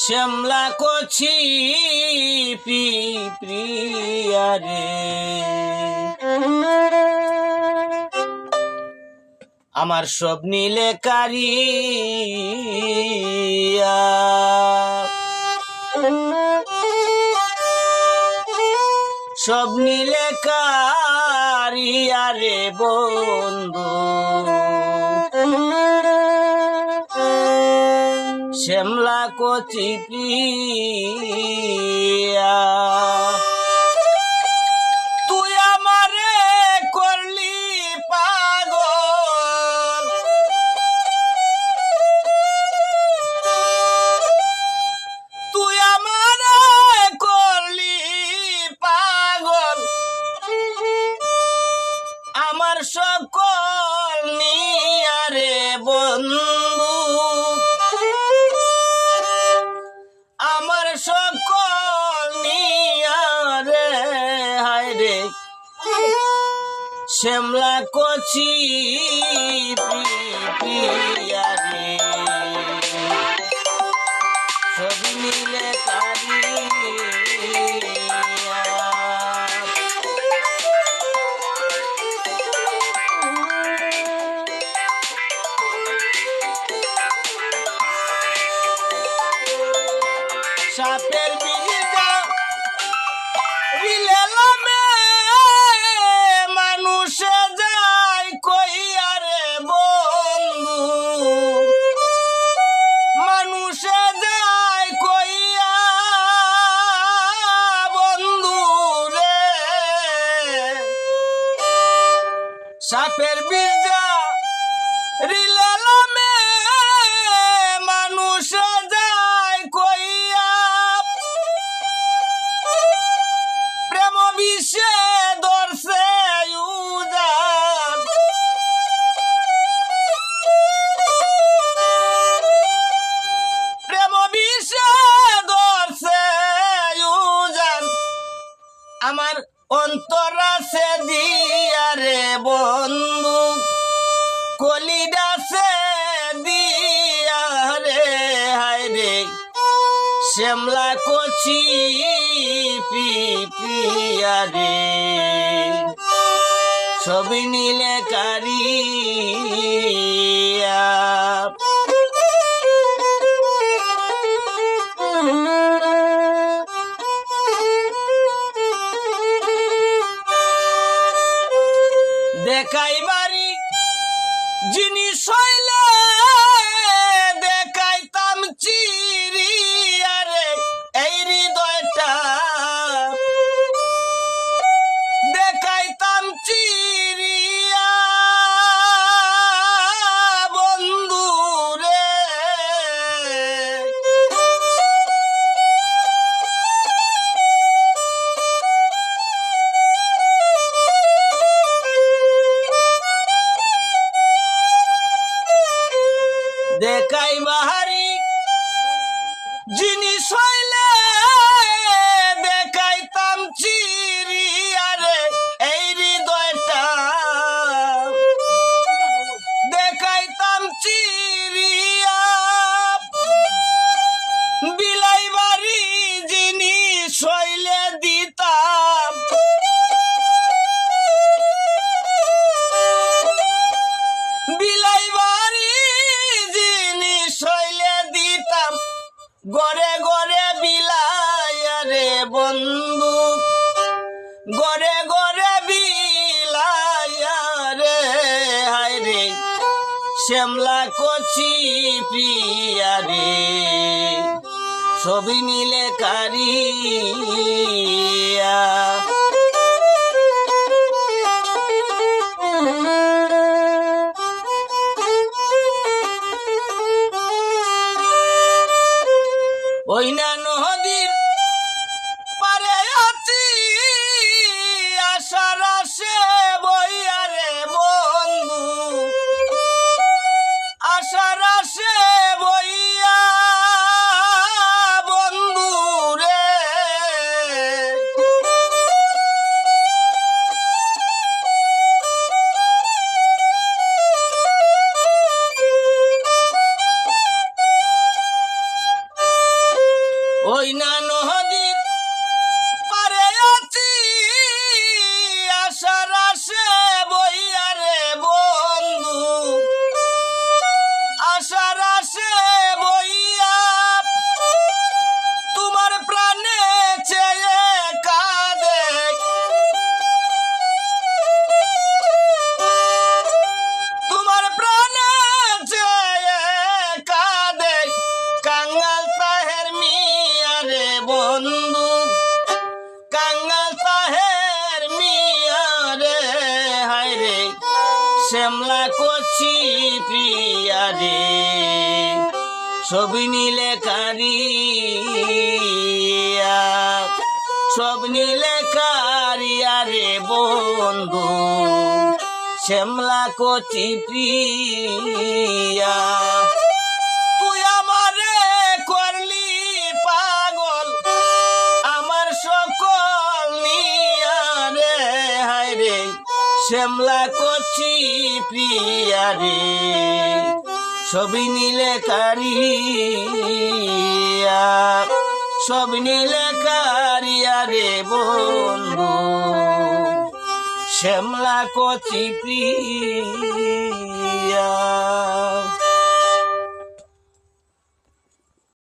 শ্যামলা কছি প্রিয়া রে, আমার সব নীলে কারিয়া, সব নীলে কারিয়া রে বন্ধু, শ্যামলা কচি প্রিয়া, তুই আমারে করলি পাগল, তুই আমারে করলি পাগল, আমার সকল নিয়া রে বন্ধু, আমার সকল নিয়া রে, হায় রে শ্যামলা কচি প্রিয়া রে, সবই মিলে কারিয়া, সাপের বিজিটা রিলেলামে মানুষে যায় কইয়া রে বন্ধু, মানুষে যায় কইয়া বন্ধু রে, সাপের বিজা রিলেলামে মানুষে যায় কইয়া, প্রেম বিষে ধরছে উজান, প্রেম বিষে ধরছে উজান, আমার অন্তর আছে দিয়া রে বন্ধু, কলিদাসে দিয়া রে, হায় রে শ্যামলা কচি প্রিয়া রে, সবই নীলে কারিয়া, দেখাই বাড়ি জিনিস হইলে দেখাইতাম চিরিয়া রে, এই হৃদয়টা দেখাইতাম চিরিয়া বন্ধু রে, দেখাই বাহারি জিনিস হইলে দেখাইতাম চিরিয়া রে, এই হৃদয়টা দেখাইতাম চিরিয়া, বিলাই বাড়ি জিনিস হইলে দিতাম, বিলাই বাড়ি জিনিস হইলে দিতাম, গড়ে গড়ে বিলাইয়া রে বন্ধু, গড়ে গড়ে বিলাইয়া রে, হায় রে শ্যামলা কচি প্রিয়া রে, সবই মিলে কারিয়া, ওই না নদীর পারে আছি আশার আসে বইয়া রে বন্ধু, আশার আসে বইয়া বন্ধু রে, শ্যামলা কচি প্রিয়া রে সব নীলে কারিয়া সব নীলে কারিয়া রে বন্ধু শ্যামলা কচি প্রিয়া তুই আমারে করলি পাগল আমার সকল নিয়া রে হায় রে শ্যামলা কচি প্রিয়া রে সবই নীলে কারিয়া সব নীলে কারিয়া রে বন্ধু শ্যামলা কচি প্রিয়া